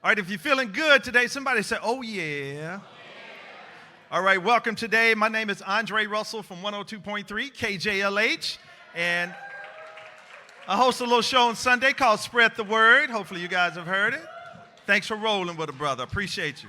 All right, if you're feeling good today, somebody say, oh, yeah. All right, welcome today. My name is Andre Russell from 102.3 KJLH, and I host a little show on Sunday called Spread the Word. Hopefully you guys have heard it. Thanks for rolling with a brother. Appreciate you.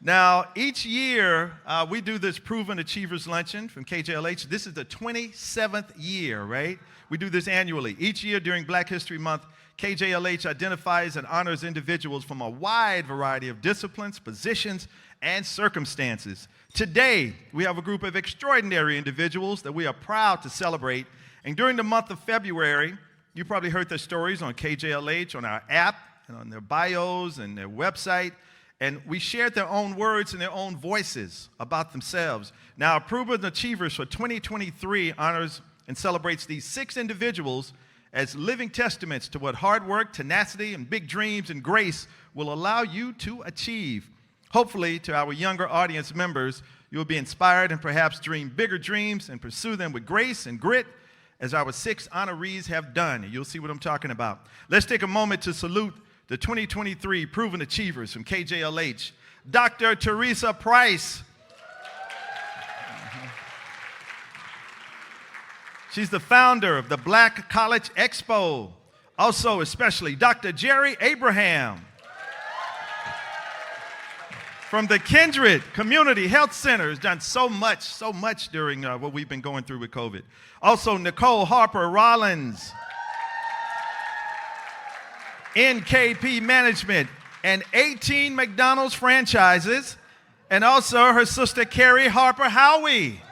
Now, each year, we do this Proven Achievers Luncheon from KJLH. This is the 27th year, right? We do this annually. Each year during Black History Month, KJLH identifies and honors individuals from a wide variety of disciplines, positions, and circumstances. Today, we have a group of extraordinary individuals that we are proud to celebrate. And during the month of February, you probably heard their stories on KJLH, on our app, and on their bios and their website. And we shared their own words and their own voices about themselves. Now, Proven Achievers for 2023 honors and celebrates these 6 individuals as living testaments to what hard work, tenacity, and big dreams and grace will allow you to achieve. Hopefully, to our younger audience members, you will be inspired and perhaps dream bigger dreams and pursue them with grace and grit as our 6 honorees have done. And you'll see what I'm talking about. Let's take a moment to salute the 2023 Proven Achievers from KJLH. Dr. Theresa Price. She's the founder of the Black College Expo. Also, especially, Dr. Jerry Abraham from the Kindred Community Health Center has done so much during what we've been going through with COVID. Also, Nicole Harper-Rawlins, NKP Management, and 18 McDonald's franchises, and also her sister Kerri Harper-Howie.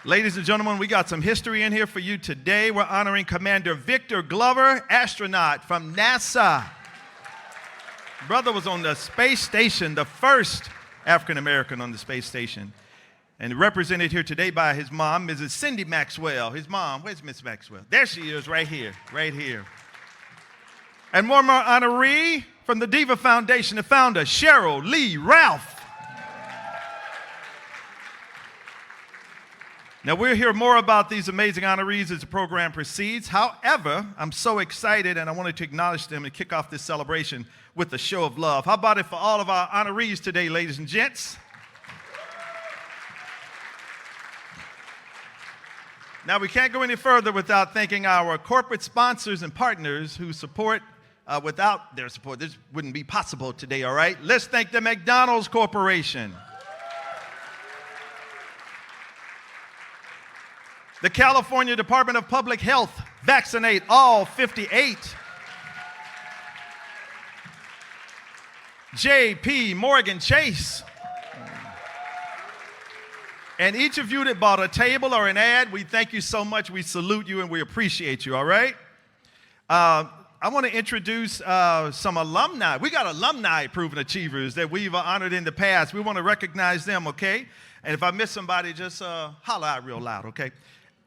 Ladies and gentlemen, we got some history in here for you today. We're honoring Commander Victor Glover, astronaut from NASA. Brother was on the space station, the first African-American on the space station, and represented here today by his mom, Mrs. Cindy Maxwell. His mom, where's Miss Maxwell? There she is, right here, right here. And one more honoree from the Diva Foundation, the founder, Sheryl Lee Ralph. Now, we'll hear more about these amazing honorees as the program proceeds. However, I'm so excited, and I wanted to acknowledge them and kick off this celebration with a show of love. How about it for all of our honorees today, ladies and gents? Now, we can't go any further without thanking our corporate sponsors and partners who support. Without their support, this wouldn't be possible today, all right? Let's thank the McDonald's Corporation, the California Department of Public Health, vaccinate all 58. J.P. Morgan Chase. And each of you that bought a table or an ad, we thank you so much. We salute you and we appreciate you, all right? I want to introduce some alumni. We got alumni Proven Achievers that we've honored in the past. We want to recognize them, okay? And if I miss somebody, just holler out real loud, okay?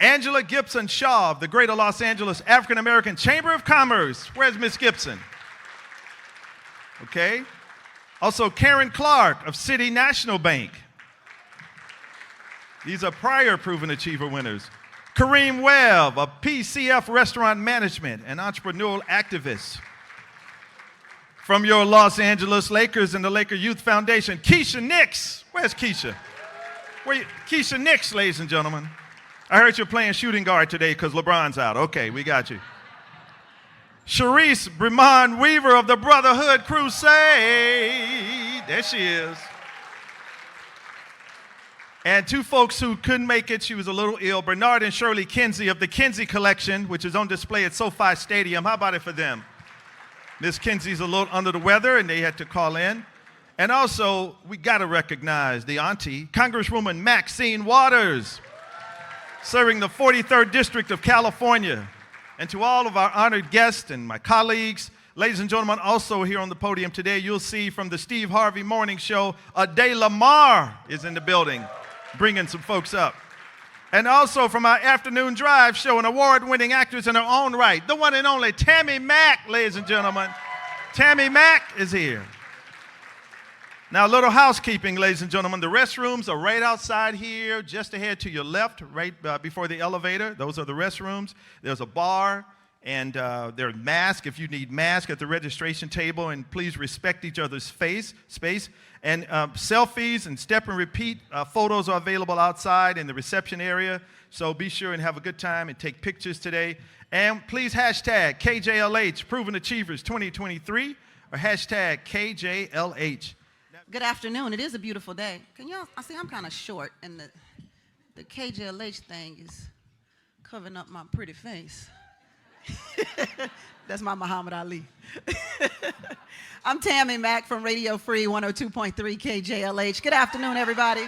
Angela Gibson Shaw of the Greater Los Angeles African American Chamber of Commerce. Where's Miss Gibson? Okay. Also, Karen Clark of City National Bank. These are prior Proven Achiever winners. Kareem Webb of PCF Restaurant Management, an entrepreneurial activist. From your Los Lakers and the Laker Youth Foundation, Keisha Nix. Where's Keisha? Keisha Nix, ladies and gentlemen. I heard you're playing shooting guard today because LeBron's out. Okay, we got you. Sharice Brimond Weaver of the Brotherhood Crusade. There she is. And 2 folks who couldn't make it, she was a little ill, Bernard and Shirley Kinsey of the Kinsey Collection, which is on display at SoFi Stadium. How about it for them? Miss Kinsey's a little under the weather, and they had to call in. And also, we got to recognize the auntie, Congresswoman Maxine Waters, serving the 43rd District of California. And to all of our honored guests and my colleagues, ladies and gentlemen, also here on the podium today, you'll see from the Steve Harvey Morning Show, Ade Lamar is in the building, bringing some folks up. And also from our afternoon drive show, an award-winning actress in her own right, the one and only Tammy Mack, ladies and gentlemen. Tammy Mack is here. Now, a little housekeeping, ladies and gentlemen. The restrooms are right outside here, just ahead to your left, right before the elevator. Those are the restrooms. There's a bar, and there are masks if you need masks at the registration table. And please respect each other's space. And selfies and step and repeat photos are available outside in the reception area. So be sure and have a good time and take pictures today. And please hashtag KJLH Proven Achievers 2023 or hashtag KJLH. Good afternoon. It is a beautiful day. Can y'all, I see I'm kind of short, and the KJLH thing is covering up my pretty face. That's my Muhammad Ali. I'm Tammy Mack from Radio Free 102.3 KJLH. Good afternoon, everybody.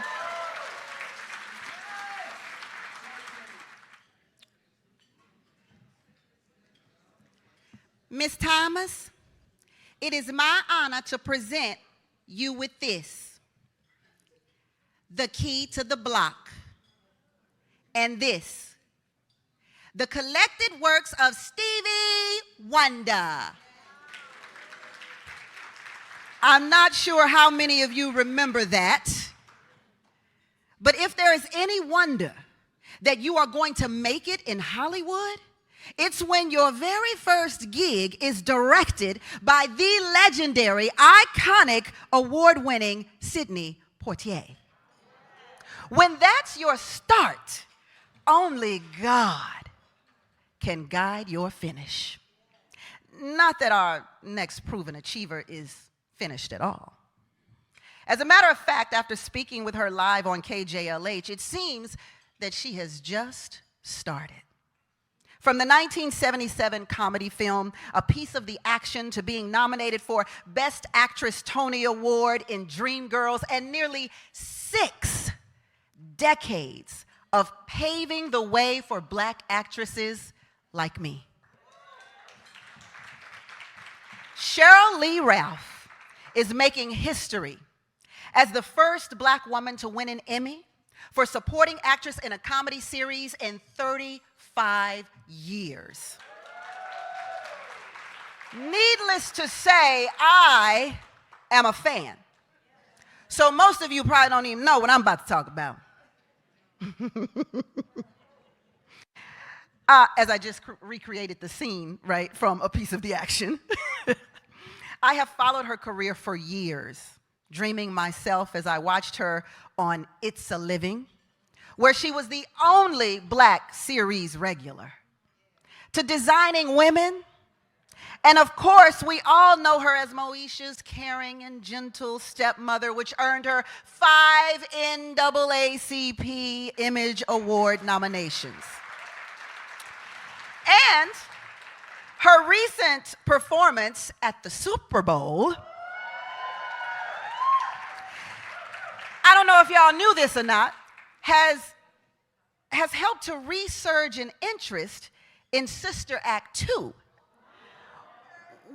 Miss Thomas, it is my honor to present you with this, the key to the block, and this, the collected works of Stevie Wonder. I'm not sure how many of you remember that, but if there is any wonder that you are going to make it in Hollywood, it's when your very first gig is directed by the legendary, iconic, award-winning Sidney Poitier. When that's your start, only God can guide your finish. Not that our next proven achiever is finished at all. As a matter of fact, after speaking with her live on KJLH, it seems that she has just started. From the 1977 comedy film, A Piece of the Action, to being nominated for Best Actress Tony Award in Dreamgirls, and nearly 6 decades of paving the way for black actresses like me. Sheryl Lee Ralph is making history as the first black woman to win an Emmy for supporting actress in a comedy series in 35 years. Needless to say, I am a fan. So most of you probably don't even know what I'm about to talk about. As I just recreated the scene, right, from A Piece of the Action. I have followed her career for years, dreaming myself as I watched her on It's a Living, where she was the only black series regular, to Designing Women. And of course, we all know her as Moesha's caring and gentle stepmother, which earned her 5 NAACP Image Award nominations. And her recent performance at the Super Bowl, I don't know if y'all knew this or not, has helped to resurge an interest in Sister Act 2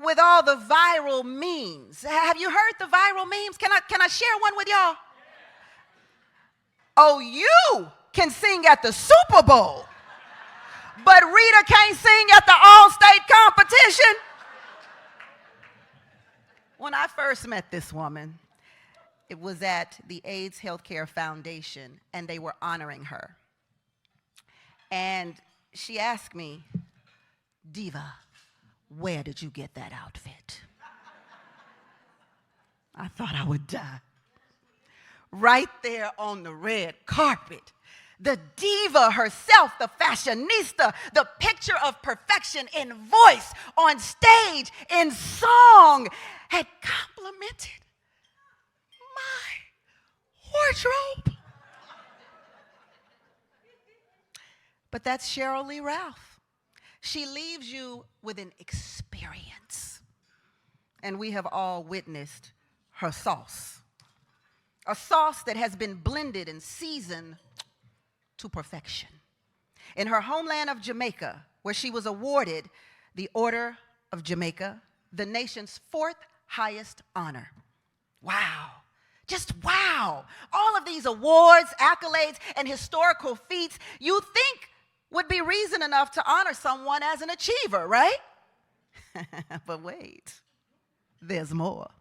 with all the viral memes. Have you heard the viral memes? Can I share one with y'all? Oh, you can sing at the Super Bowl, but Rita can't sing at the all-state competition. When I first met this woman, it was at the AIDS Healthcare Foundation, and they were honoring her. And she asked me, "Diva, where did you get that outfit?" I thought I would die. Right there on the red carpet, the diva herself, the fashionista, the picture of perfection in voice, on stage, in song, had complimented my wardrobe. But that's Sheryl Lee Ralph. She leaves you with an experience. And we have all witnessed her sauce. A sauce that has been blended and seasoned to perfection. In her homeland of Jamaica, where she was awarded the Order of Jamaica, the nation's 4th highest honor. Wow. Just wow. All of these awards, accolades, and historical feats you think would be reason enough to honor someone as an achiever, right? But wait, there's more.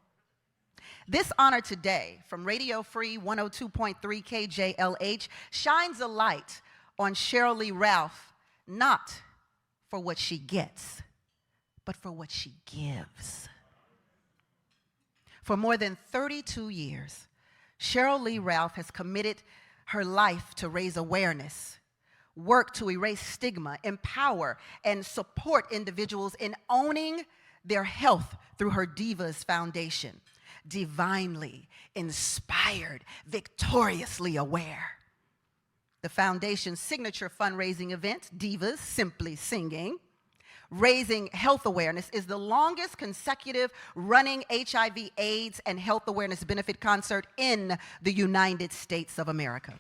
This honor today from Radio Free 102.3 KJLH shines a light on Sheryl Lee Ralph, not for what she gets, but for what she gives. For more than 32 years, Sheryl Lee Ralph has committed her life to raise awareness, work to erase stigma, empower, and support individuals in owning their health through her Divas Foundation. Divinely inspired, victoriously aware. The foundation's signature fundraising event, Divas Simply Singing, Raising Health Awareness, is the longest consecutive running HIV, AIDS, and health awareness benefit concert in the United States of America.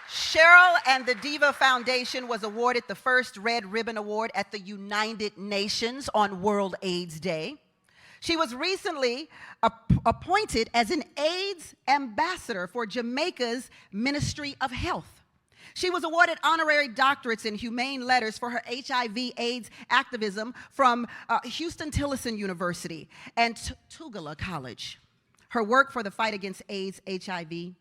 Sheryl and the Diva Foundation was awarded the first Red Ribbon Award at the United Nations on World AIDS Day. She was recently appointed as an AIDS ambassador for Jamaica's Ministry of Health. She was awarded honorary doctorates in humane letters for her HIV/AIDS activism from Houston-Tillotson University and Tugela College. Her work for the fight against AIDS/HIV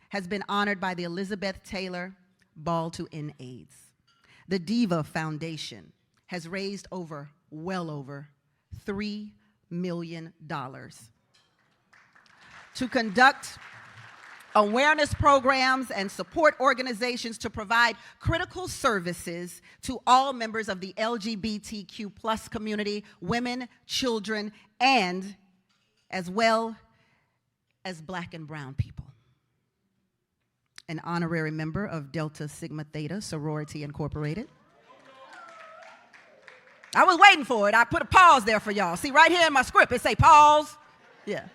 has been honored by the Elizabeth Taylor Ball to End AIDS. The Diva Foundation has raised well over $3 million to conduct awareness programs and support organizations to provide critical services to all members of the LGBTQ+ community, women, children, and as well as Black and brown people. An honorary member of Delta Sigma Theta Sorority Incorporated. I was waiting for it. I put a pause there for y'all. See, right here in my script, it say pause. Yeah.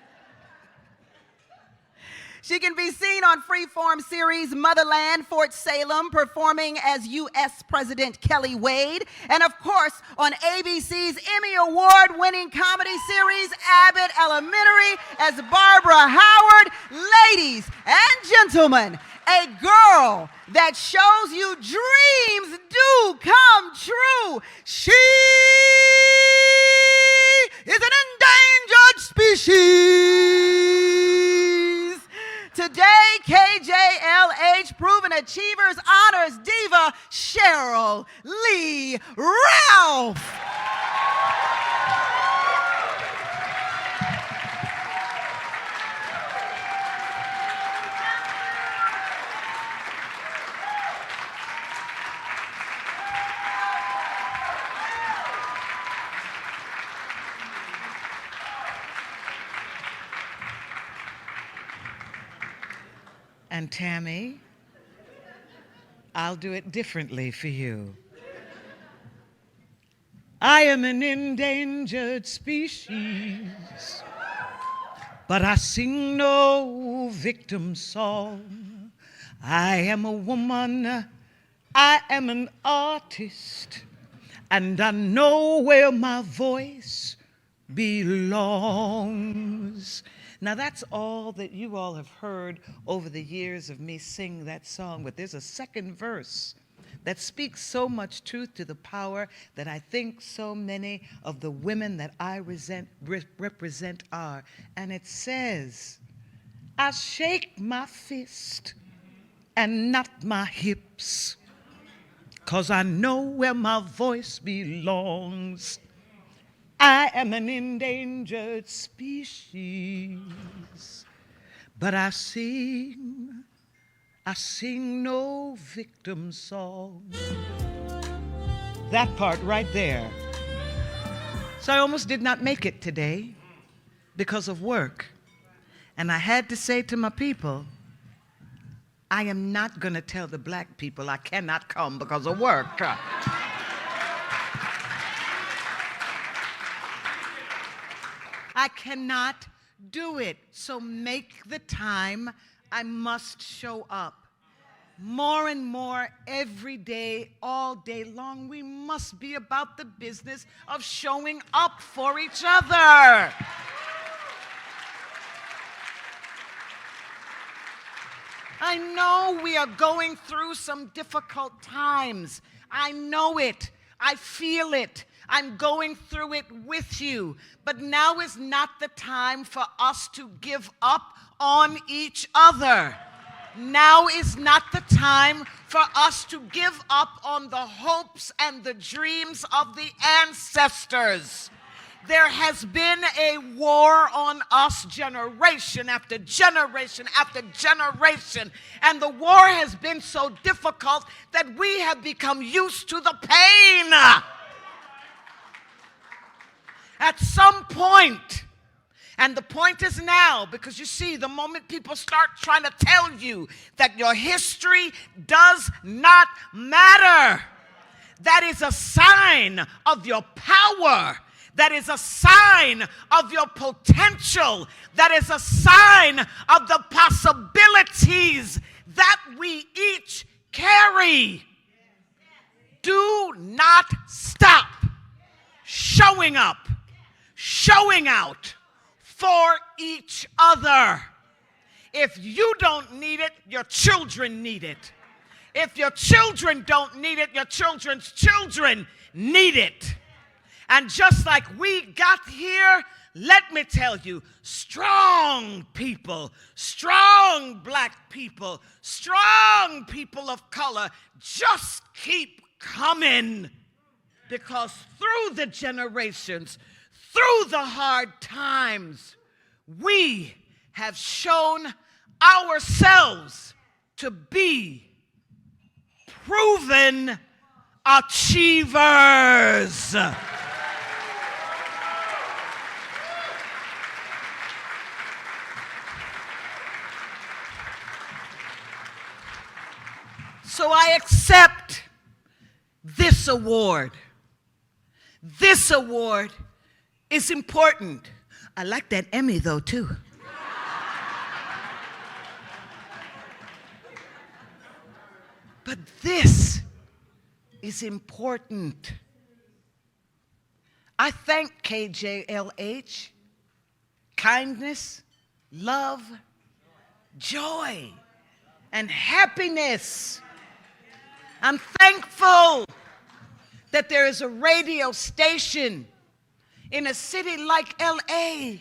She can be seen on Freeform series Motherland, Fort Salem, performing as U.S. President Kelly Wade, and of course on ABC's Emmy Award-winning comedy series Abbott Elementary as Barbara Howard. Ladies and gentlemen, a girl that shows you dreams do come true. She is an endangered species. Today, KJLH Proven Achievers honors diva Sheryl Lee Ralph. And Tammy, I'll do it differently for you. I am an endangered species, but I sing no victim song. I am a woman, I am an artist, and I know where my voice belongs. Now that's all that you all have heard over the years of me sing that song, but there's a second verse that speaks so much truth to the power that I think so many of the women that I represent are. And it says, I shake my fist and not my hips, 'cause I know where my voice belongs. I am an endangered species, but I sing no victim song. That part right there. So I almost did not make it today because of work. And I had to say to my people, I am not going to tell the Black people I cannot come because of work. I cannot do it. So make the time. I must show up. More and more every day, all day long, we must be about the business of showing up for each other. I know we are going through some difficult times. I know it. I feel it. I'm going through it with you. But now is not the time for us to give up on each other. Now is not the time for us to give up on the hopes and the dreams of the ancestors. There has been a war on us generation after generation after generation, and the war has been so difficult that we have become used to the pain. At some point, and the point is now, because you see, the moment people start trying to tell you that your history does not matter, that is a sign of your power. That is a sign of your potential. That is a sign of the possibilities that we each carry. Do not stop showing up, showing out for each other. If you don't need it, your children need it. If your children don't need it, your children's children need it. And just like we got here, let me tell you, strong people, strong black people, strong people of color, just keep coming. Because through the generations, through the hard times, we have shown ourselves to be proven achievers. So I accept this award. This award is important. I like that Emmy, though, too. But this is important. I thank KJLH. Kindness, love, joy, and happiness. I'm thankful that there is a radio station in a city like LA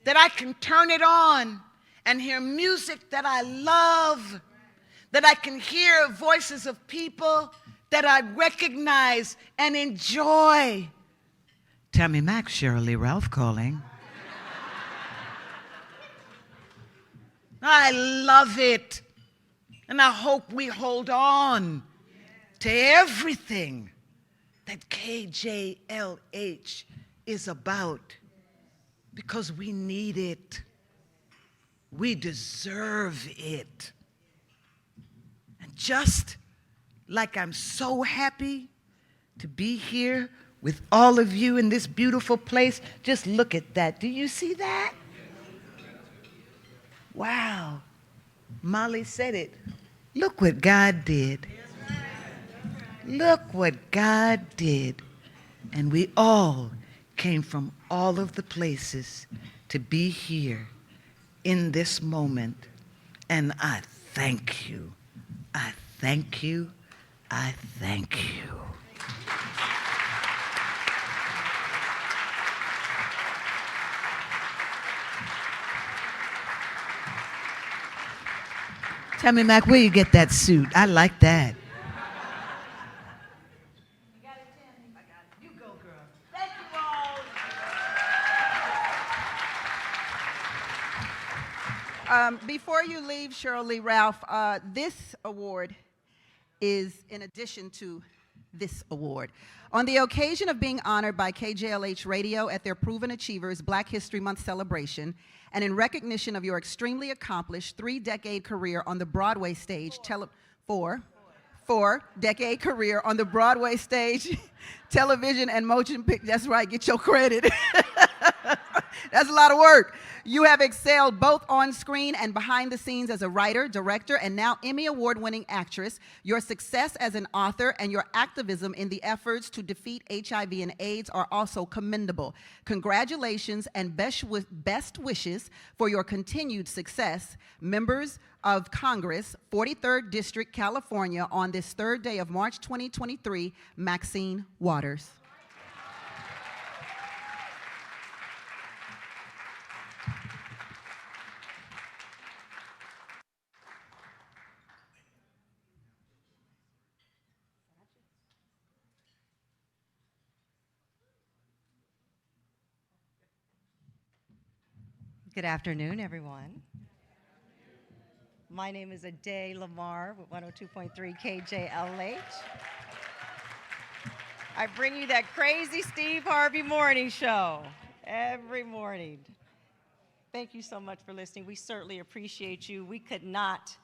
that I can turn it on and hear music that I love, that I can hear voices of people that I recognize and enjoy. Tammy Mack, Sheryl Lee Ralph calling. I love it. And I hope we hold on to everything that KJLH is about, because we need it. We deserve it. And just like I'm so happy to be here with all of you in this beautiful place, just look at that. Do you see that? Wow. Molly said it. Look what God did. Look what God did. And we all came from all of the places to be here in this moment. And I thank you. I thank you. I thank you. Tell me, Mac, where you get that suit? I like that. You got it, Tammy? I got it. You go, girl. Thank you all. Before you leave, Sheryl Lee Ralph, this award is in addition to this award. On the occasion of being honored by KJLH Radio at their Proven Achievers Black History Month celebration, and in recognition of your extremely accomplished 3-decade career on the Broadway stage, four-decade career on the Broadway stage, television, and motion picture. That's right, get your credit. That's a lot of work. You have excelled both on screen and behind the scenes as a writer, director, and now Emmy Award-winning actress. Your success as an author and your activism in the efforts to defeat HIV and AIDS are also commendable. Congratulations and best wishes for your continued success. Members of Congress, 43rd District, California, on this third day of March 2023, Maxine Waters. Good afternoon, everyone. My name is Ade Lamar with 102.3 KJLH. I bring you that crazy Steve Harvey morning show every morning. Thank you so much for listening. We certainly appreciate you. We could not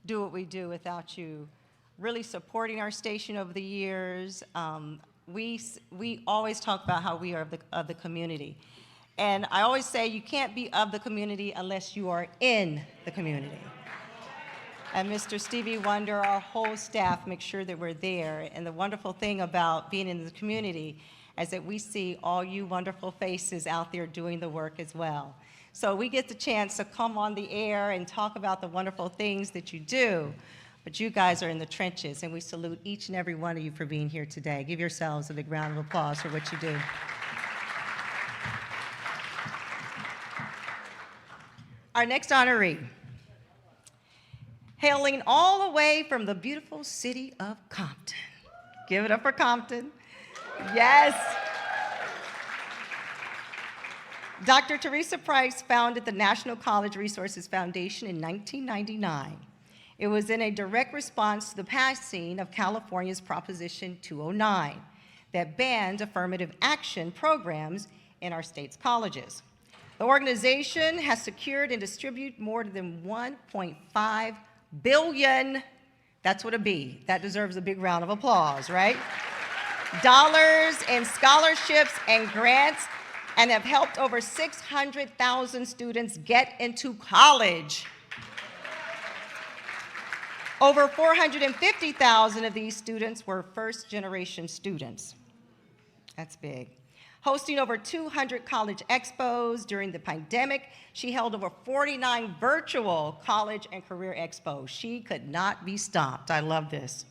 do what we do without you really supporting our station over the years. We always talk about how we are of the community. And I always say you can't be of the community unless you are in the community. And Mr. Stevie Wonder, our whole staff, make sure that we're there. And the wonderful thing about being in the community is that we see all you wonderful faces out there doing the work as well. So we get the chance to come on the air and talk about the wonderful things that you do. But you guys are in the trenches, and we salute each and every one of you for being here today. Give yourselves a big round of applause for what you do. Our next honoree, hailing all the way from the beautiful city of Compton. Give it up for Compton. Yes. Dr. Theresa Price founded the National College Resources Foundation in 1999. It was in a direct response to the passing of California's Proposition 209 that bans affirmative action programs in our state's colleges. The organization has secured and distributed more than 1.5 billion, that's what a B, that deserves a big round of applause, right? Dollars in scholarships and grants, and have helped over 600,000 students get into college. Over 450,000 of these students were first-generation students. That's big. Hosting over 200 college expos during the pandemic, she held over 49 virtual college and career expos. She could not be stopped. I love this.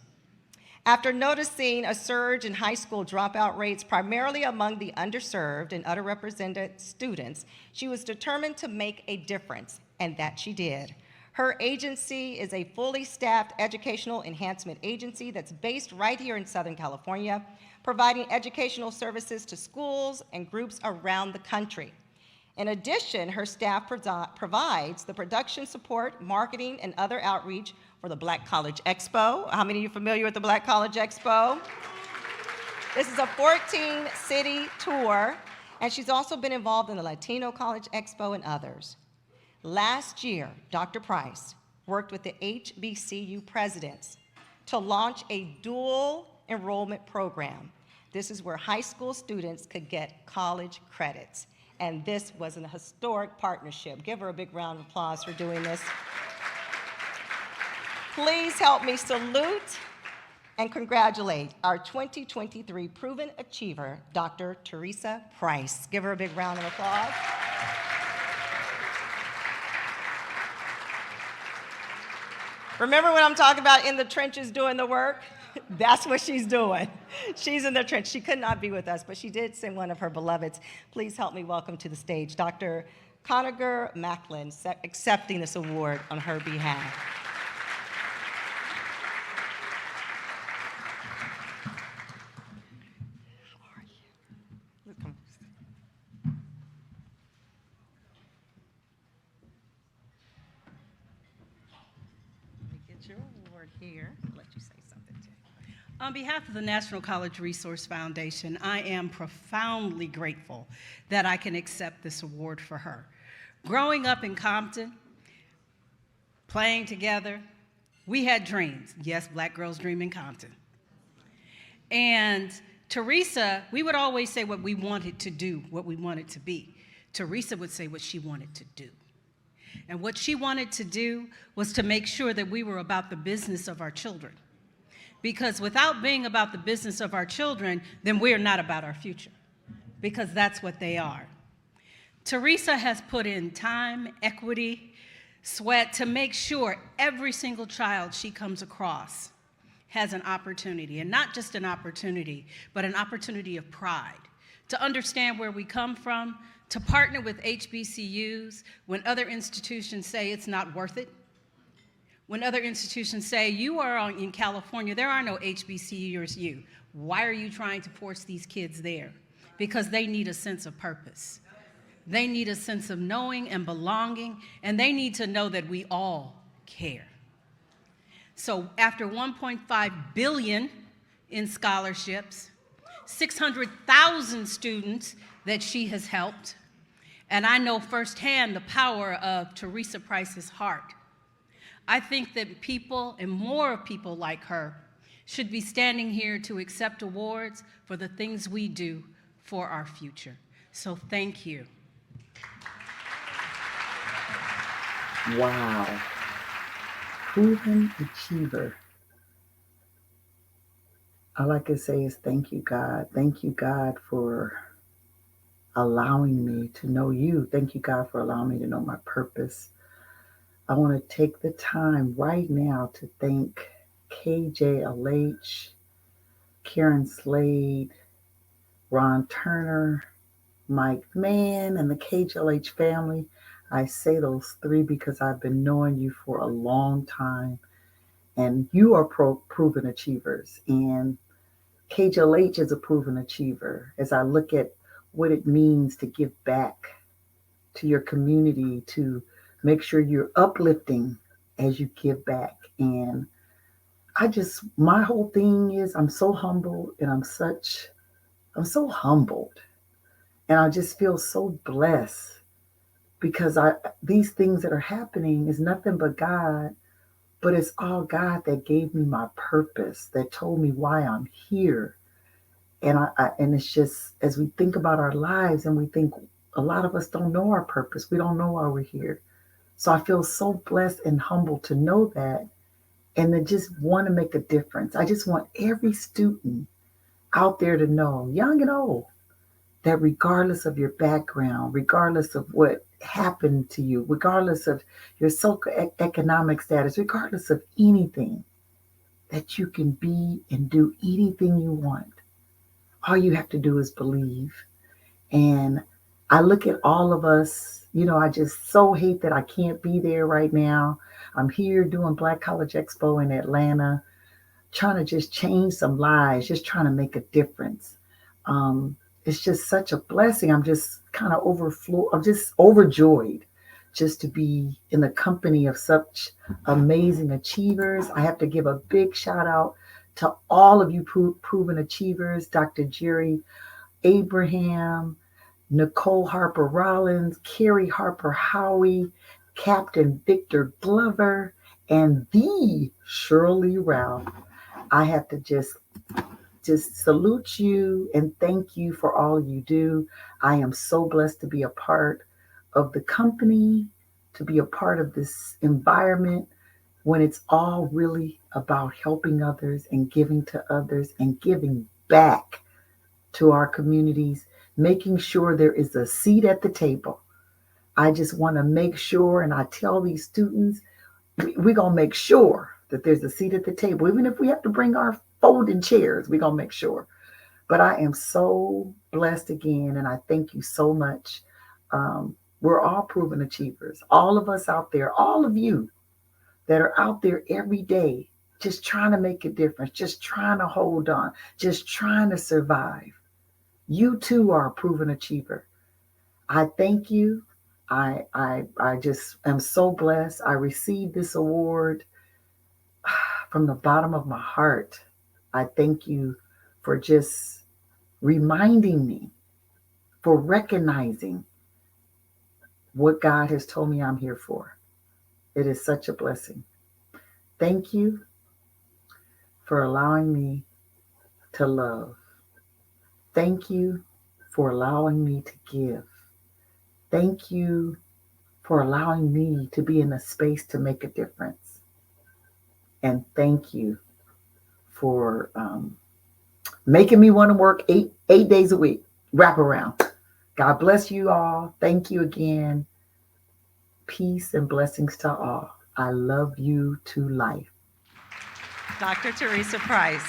After noticing a surge in high school dropout rates, primarily among the underserved and underrepresented students, she was determined to make a difference, and that she did. Her agency is a fully staffed educational enhancement agency that's based right here in Southern California, providing educational services to schools and groups around the country. In addition, her staff provides the production support, marketing, and other outreach for the Black College Expo. How many of you are familiar with the Black College Expo? This is a 14-city tour, and she's also been involved in the Latino College Expo and others. Last year, Dr. Price worked with the HBCU presidents to launch a dual enrollment program. This is where high school students could get college credits. And this was a historic partnership. Give her a big round of applause for doing this. Please help me salute and congratulate our 2023 Proven Achiever, Dr. Theresa Price. Give her a big round of applause. Remember when I'm talking about in the trenches doing the work? That's what she's doing. She's in the trench. She could not be with us, but she did send one of her beloveds. Please help me welcome to the stage Dr. Conager Macklin, accepting this award on her behalf. How are you? Come. Let me get your award here. Let you say something too. On behalf of the National College Resource Foundation, I am profoundly grateful that I can accept this award for her. Growing up in Compton, playing together, we had dreams. Yes, Black girls dream in Compton. And Theresa, we would always say what we wanted to do, what we wanted to be. Theresa would say what she wanted to do. And what she wanted to do was to make sure that we were about the business of our children. Because without being about the business of our children, then we're not about our future, because that's what they are. Theresa has put in time, equity, sweat to make sure every single child she comes across has an opportunity, and not just an opportunity, but an opportunity of pride, to understand where we come from, to partner with HBCUs when other institutions say it's not worth it. When other institutions say, you are in California, there are no HBCUs. Why are you trying to force these kids there? Because they need a sense of purpose. They need a sense of knowing and belonging, and they need to know that we all care. So after $1.5 billion in scholarships, 600,000 students that she has helped, and I know firsthand the power of Theresa Price's heart, I think that people, and more people like her, should be standing here to accept awards for the things we do for our future. So thank you. Wow. Proven achiever. All I can say is thank you, God. Thank you, God, for allowing me to know you. Thank you, God, for allowing me to know my purpose. I want to take the time right now to thank KJLH, Karen Slade, Ron Turner, Mike Mann, and the KJLH family. I say those three because I've been knowing you for a long time, and you are proven achievers, and KJLH is a proven achiever. As I look at what it means to give back to your community, to make sure you're uplifting as you give back. And my whole thing is I'm so humbled, and I'm so humbled. And I just feel so blessed because these things that are happening is nothing but God, but it's all God that gave me my purpose, that told me why I'm here. And and it's just, as we think about our lives, and we think a lot of us don't know our purpose. We don't know why we're here. So I feel so blessed and humbled to know that, and to just want to make a difference. I just want every student out there to know, young and old, that regardless of your background, regardless of what happened to you, regardless of your socioeconomic status, regardless of anything, that you can be and do anything you want. All you have to do is believe. And I look at all of us, I just so hate that I can't be there right now. I'm here doing Black College Expo in Atlanta, trying to just change some lives, just trying to make a difference. It's just such a blessing. I'm just kind of I'm just overjoyed just to be in the company of such amazing achievers. I have to give a big shout out to all of you proven achievers, Dr. Jerry Abraham, Nicole Harper-Rawlins, Kerri Harper-Howie, Captain Victor Glover, and the Sheryl Lee Ralph. I have to just salute you and thank you for all you do. I am so blessed to be a part of the company, to be a part of this environment when it's all really about helping others and giving to others and giving back to our communities, making sure there is a seat at the table. I just want to make sure, and I tell these students, we're going to make sure that there's a seat at the table. Even if we have to bring our folding chairs, we're going to make sure. But I am so blessed again, and I thank you so much. We're all proven achievers. All of us out there, all of you that are out there every day, just trying to make a difference, just trying to hold on, just trying to survive. You too are a proven achiever. I thank you. I just am so blessed. I received this award from the bottom of my heart. I thank you for just reminding me, for recognizing what God has told me I'm here for. It is such a blessing. Thank you for allowing me to love. Thank you for allowing me to give. Thank you for allowing me to be in a space to make a difference. And thank you for making me want to work eight days a week, wrap around. God bless you all. Thank you again. Peace and blessings to all. I love you to life. Dr. Theresa Price.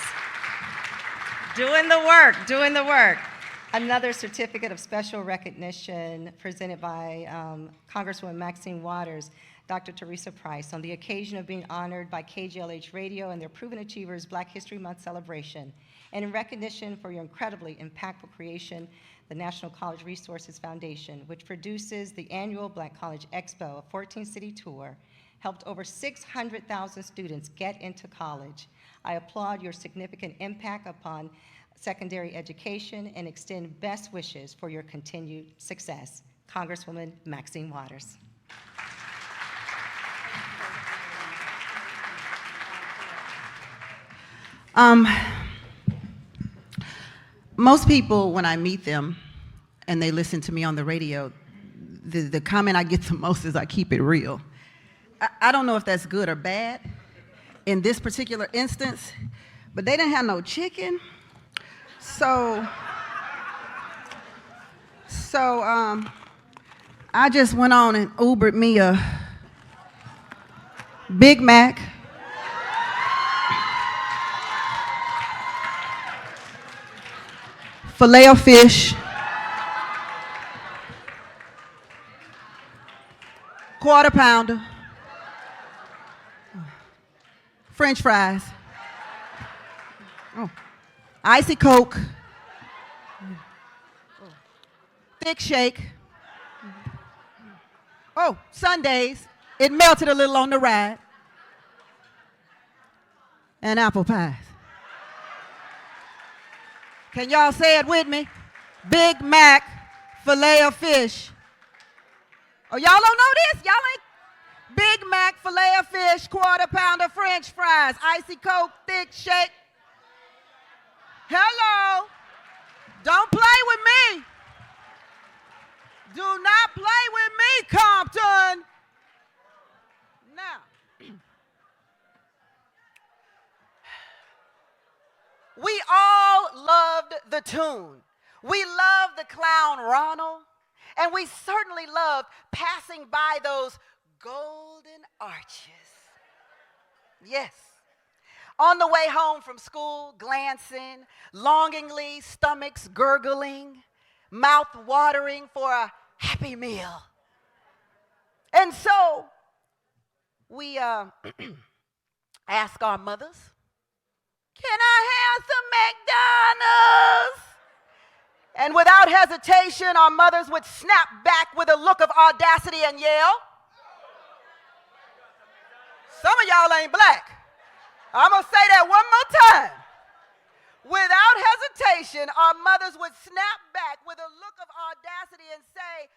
Doing the work, doing the work. Another certificate of special recognition presented by Congresswoman Maxine Waters, Dr. Theresa Price, on the occasion of being honored by KJLH Radio and their Proven Achievers Black History Month celebration. And in recognition for your incredibly impactful creation, the National College Resources Foundation, which produces the annual Black College Expo, a 14-city tour, helped over 600,000 students get into college. I applaud your significant impact upon secondary education and extend best wishes for your continued success. Congresswoman Maxine Waters. Most people, when I meet them and they listen to me on the radio, the comment I get the most is I keep it real. I don't know if that's good or bad in this particular instance, but they didn't have no chicken. So I just went on and Ubered me a Big Mac, Filet-O-Fish, Quarter Pounder, French fries, icy Coke, thick shake. Sundays, it melted a little on the ride, and apple pies. Can y'all say it with me? Big Mac, Filet-O-Fish. Oh, y'all don't know this? Y'all ain't? Big Mac, Filet-O-Fish, Quarter Pounder, French fries, icy Coke, thick shake. Hello. Don't play with me. Do not play with me, Compton. Now, we all loved the tune. We loved the clown Ronald, and we certainly loved passing by those golden arches. Yes. On the way home from school, glancing, longingly, stomachs gurgling, mouth watering for a happy meal. And so we ask our mothers, can I have some McDonald's? And without hesitation, our mothers would snap back with a look of audacity and yell. Some of y'all ain't black. I'm going to say that one more time. Without hesitation, our mothers would snap back with a look of audacity and say,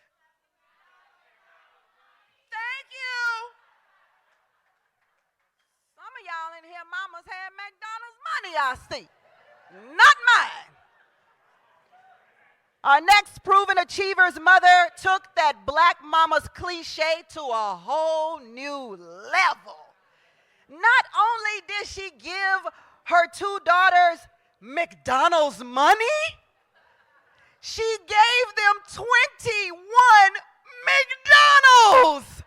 thank you. Some of y'all in here, mamas had McDonald's money, I see. Not mine. Our next proven achiever's mother took that black mama's cliche to a whole new level. Not only did she give her two daughters McDonald's money, she gave them 21 McDonald's.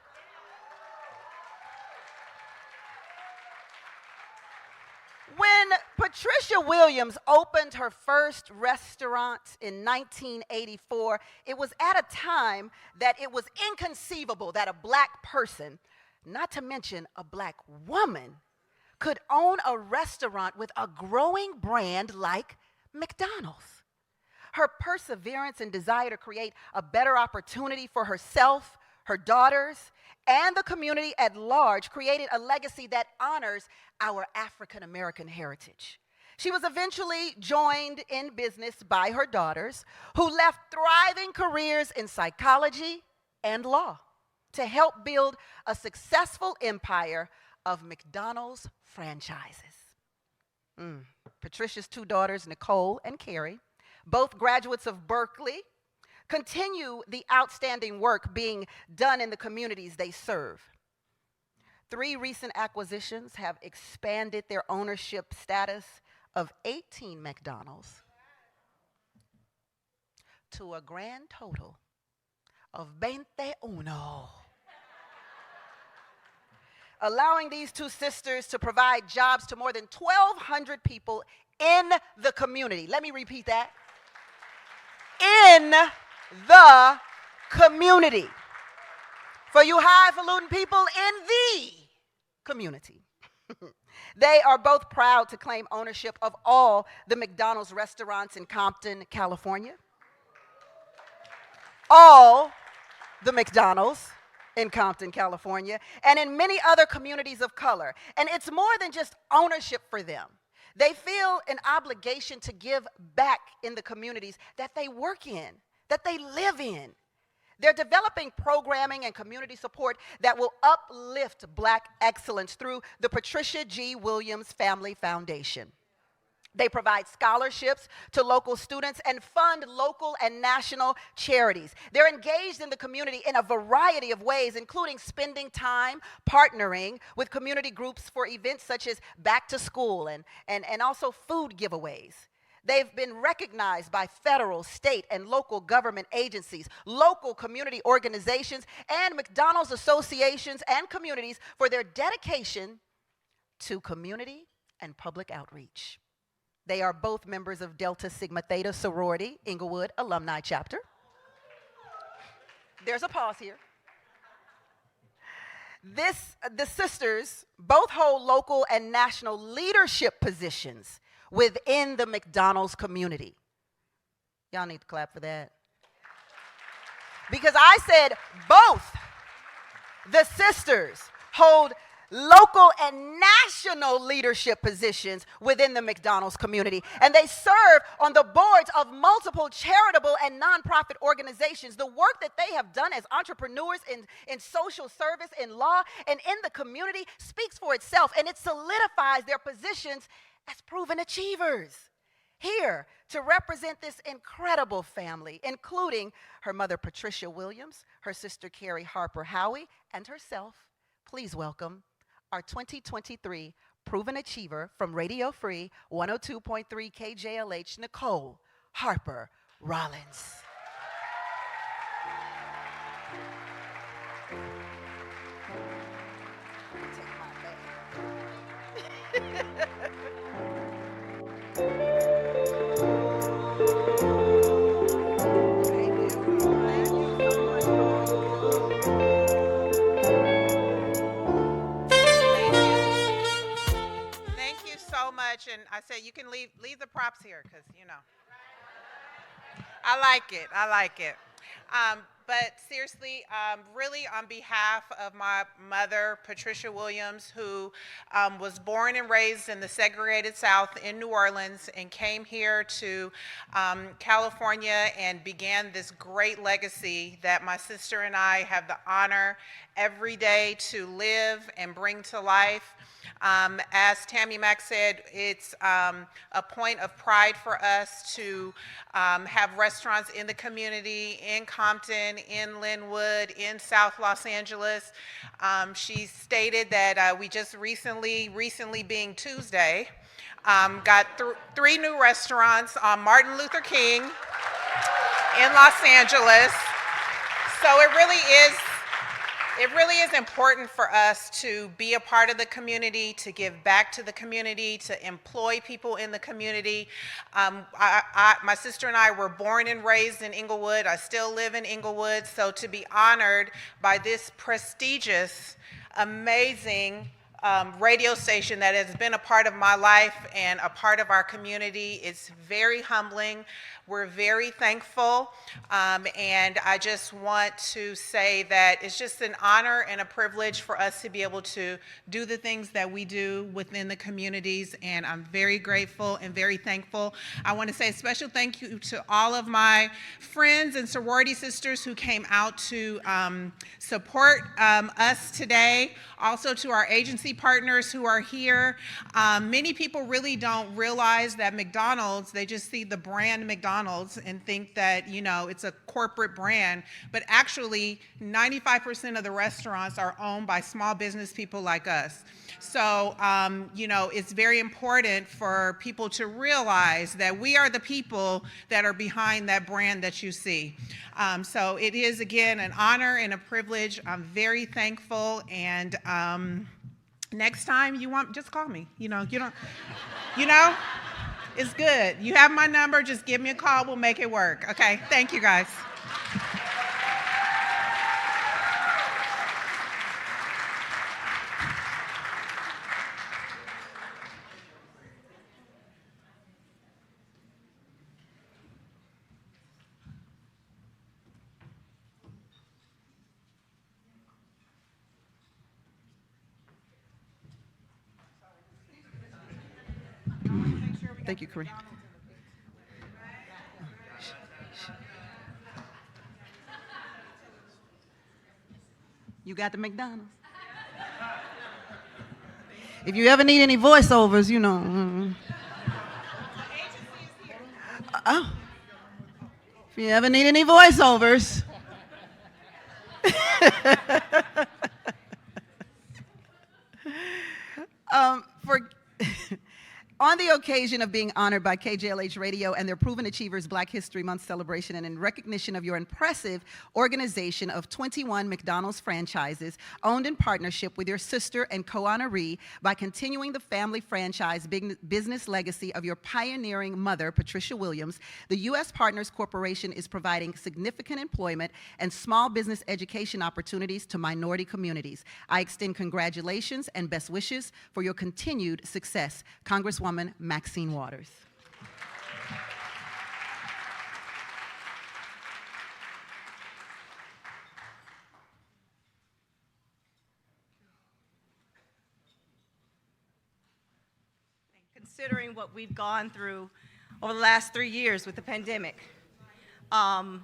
When Patricia Williams opened her first restaurant in 1984, it was at a time that it was inconceivable that a black person, not to mention a black woman, could own a restaurant with a growing brand like McDonald's. Her perseverance and desire to create a better opportunity for herself, her daughters, and the community at large created a legacy that honors our African American heritage. She was eventually joined in business by her daughters, who left thriving careers in psychology and law to help build a successful empire of McDonald's franchises. Patricia's two daughters, Nicole and Kerri, both graduates of Berkeley, continue the outstanding work being done in the communities they serve. 3 recent acquisitions have expanded their ownership status of 18 McDonald's to a grand total of 21. Allowing these 2 sisters to provide jobs to more than 1,200 people in the community. Let me repeat that. In the community. For you highfalutin people in the community. They are both proud to claim ownership of all the McDonald's restaurants in Compton, California. All the McDonald's in Compton, California, and in many other communities of color. And it's more than just ownership for them. They feel an obligation to give back in the communities that they work in, that they live in. They're developing programming and community support that will uplift Black excellence through the Patricia G. Williams Family Foundation. They provide scholarships to local students and fund local and national charities. They're engaged in the community in a variety of ways, including spending time partnering with community groups for events such as back to school and also food giveaways. They've been recognized by federal, state, and local government agencies, local community organizations, and McDonald's associations and communities for their dedication to community and public outreach. They are both members of Delta Sigma Theta sorority, Inglewood Alumni Chapter. There's a pause here. The sisters both hold local and national leadership positions within the McDonald's community. Y'all need to clap for that. Because I said both the sisters hold local and national leadership positions within the McDonald's community. And they serve on the boards of multiple charitable and nonprofit organizations. The work that they have done as entrepreneurs in social service, in law, and in the community speaks for itself, and it solidifies their positions as proven achievers. Here to represent this incredible family, including her mother, Patricia Williams, her sister, Kerri Harper-Howie, and herself, please welcome our 2023 Proven Achiever from Radio Free 102.3 KJLH, Nicole Harper-Rawlins. And I said, you can leave the props here because, you know, I like it. But seriously, really on behalf of my mother, Patricia Williams, who was born and raised in the segregated South in New Orleans and came here to California and began this great legacy that my sister and I have the honor every day to live and bring to life. As Tammy Mack said, it's a point of pride for us to have restaurants in the community, in Compton, in Linwood, in South Los Angeles. She stated that we just recently being Tuesday, got 3 new restaurants on Martin Luther King in Los Angeles. So it really is important for us to be a part of the community, to give back to the community, to employ people in the community. My sister and I were born and raised in Inglewood. I still live in Inglewood. So to be honored by this prestigious, amazing radio station that has been a part of my life and a part of our community is very humbling. We're very thankful, and I just want to say that it's just an honor and a privilege for us to be able to do the things that we do within the communities, and I'm very grateful and very thankful. I want to say a special thank you to all of my friends and sorority sisters who came out to support us today, also to our agency agency partners who are here. Many people really don't realize that McDonald's, they just see the brand McDonald's and think that, you know, it's a corporate brand, but actually 95% of the restaurants are owned by small business people like us. So, you know, it's very important for people to realize that we are the people that are behind that brand that you see. So it is, again, an honor and a privilege. I'm very thankful, and next time you want, just call me. You know, it's good. You have my number, just give me a call, we'll make it work. Okay, thank you guys. Thank you, Kerri. You got the McDonald's. If you ever need any voiceovers, you know. Oh. If you ever need any voiceovers. On the occasion of being honored by KJLH Radio and their Proven Achievers Black History Month celebration, and in recognition of your impressive organization of 21 McDonald's franchises owned in partnership with your sister and co-honoree by continuing the family franchise business legacy of your pioneering mother, Patricia Williams, the U.S. Partners Corporation is providing significant employment and small business education opportunities to minority communities. I extend congratulations and best wishes for your continued success. Congresswoman Maxine Waters. Considering what we've gone through over the last 3 years with the pandemic, so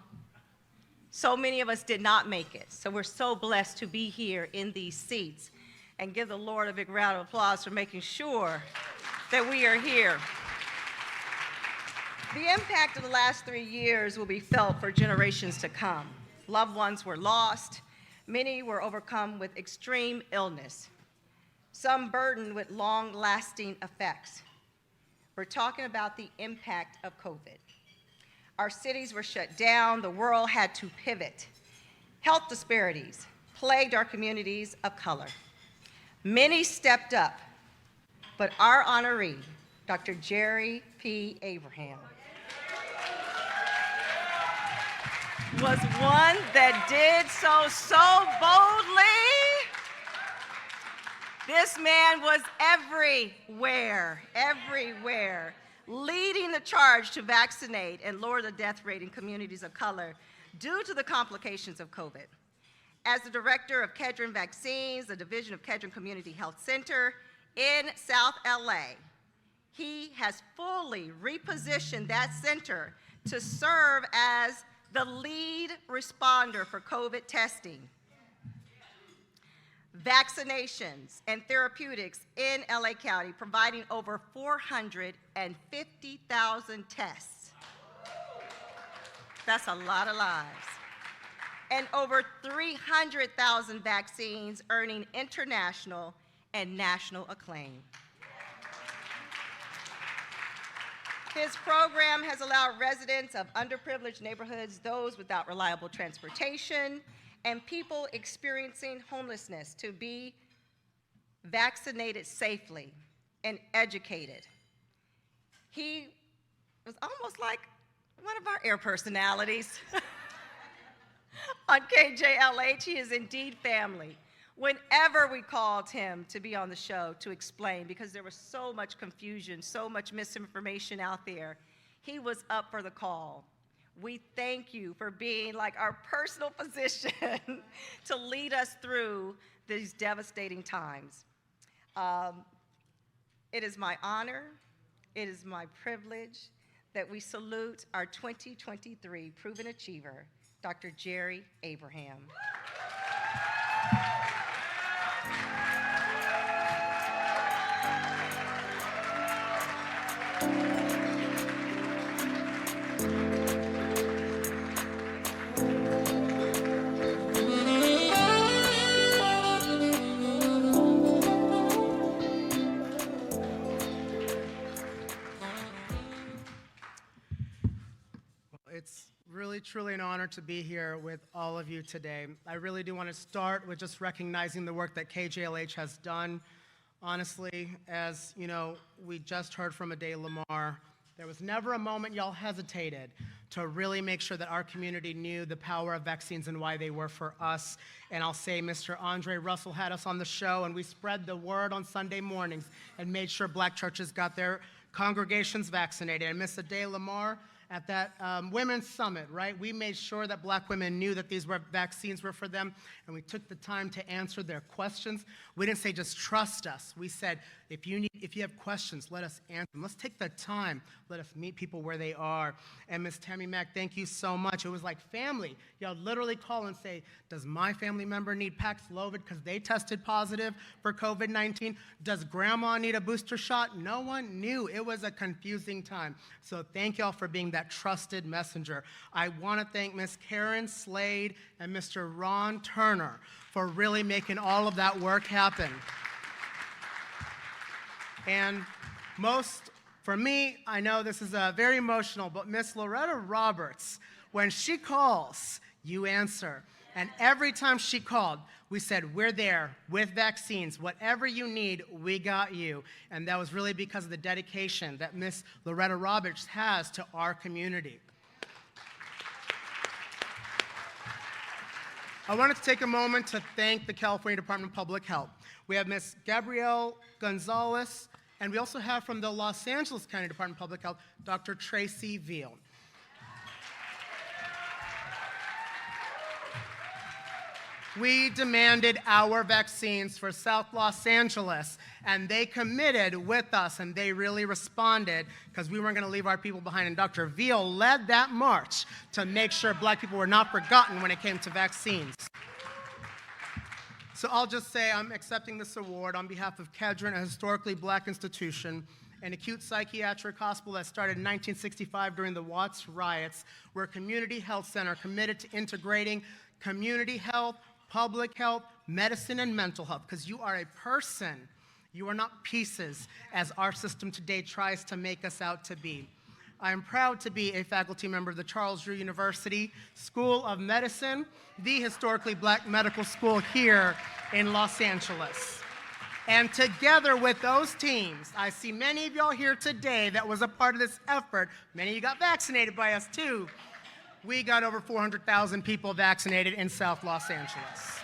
many of us did not make it. So we're so blessed to be here in these seats, and give the Lord a big round of applause for making sure that we are here. The impact of the last 3 years will be felt for generations to come. Loved ones were lost. Many were overcome with extreme illness, some burdened with long-lasting effects. We're talking about the impact of COVID. Our cities were shut down. The world had to pivot. Health disparities plagued our communities of color. Many stepped up, but our honoree, Dr. Kerri P. Abraham, was one that did so boldly. This man was everywhere, leading the charge to vaccinate and lower the death rate in communities of color due to the complications of COVID. As the director of Kedron Vaccines, the division of Kedron Community Health Center in South LA, he has fully repositioned that center to serve as the lead responder for COVID testing, vaccinations, and therapeutics in LA County, providing over 450,000 tests. That's a lot of lives. And over 300,000 vaccines, earning international and national acclaim. His program has allowed residents of underprivileged neighborhoods, those without reliable transportation, and people experiencing homelessness to be vaccinated safely and educated. He was almost like one of our air personalities. On KJLH, he is indeed family. Whenever we called him to be on the show to explain, because there was so much confusion, so much misinformation out there, he was up for the call. We thank you for being like our personal physician to lead us through these devastating times. It is my honor, it is my privilege that we salute our 2023 Proven Achiever, Dr. Kerri Abraham. really, truly an honor to be here with all of you today. I really do want to start with just recognizing the work that KJLH has done. Honestly, as you know, we just heard from Ade Lamar. There was never a moment y'all hesitated to really make sure that our community knew the power of vaccines and why they were for us. And I'll say Mr. Andre Russell had us on the show, and we spread the word on Sunday mornings and made sure black churches got their congregations vaccinated. And Ms. Ade Lamar, at that women's summit, right? We made sure that black women knew that these vaccines were for them, and we took the time to answer their questions. We didn't say just trust us. We said, if you have questions, let us answer them. Let's take the time. Let us meet people where they are. And Ms. Tammy Mack, thank you so much. It was like family. Y'all literally call and say, does my family member need Paxlovid because they tested positive for COVID-19? Does grandma need a booster shot? No one knew. It was a confusing time. So thank y'all for being that trusted messenger. I want to thank Ms. Karen Slade and Mr. Ron Turner for really making all of that work happen. And for me, I know this is very emotional, but Miss Loretta Roberts, when she calls, you answer. And every time she called, we said, we're there with vaccines. Whatever you need, we got you. And that was really because of the dedication that Miss Loretta Roberts has to our community. I wanted to take a moment to thank the California Department of Public Health. We have Ms. Gabrielle Gonzalez, and we also have from the Los Angeles County Department of Public Health, Dr. Tracy Veal. We demanded our vaccines for South Los Angeles, and they committed with us, and they really responded because we weren't going to leave our people behind. And Dr. Veal led that march to make sure black people were not forgotten when it came to vaccines. So I'll just say I'm accepting this award on behalf of Kedron, a historically black institution, an acute psychiatric hospital that started in 1965 during the Watts riots. We're a community health center committed to integrating community health, public health, medicine, and mental health, because you are a person. You are not pieces, as our system today tries to make us out to be. I am proud to be a faculty member of the Charles Drew University School of Medicine, the historically black medical school here in Los Angeles. And together with those teams, I see many of y'all here today that was a part of this effort. Many of you got vaccinated by us too. We got over 400,000 people vaccinated in South Los Angeles.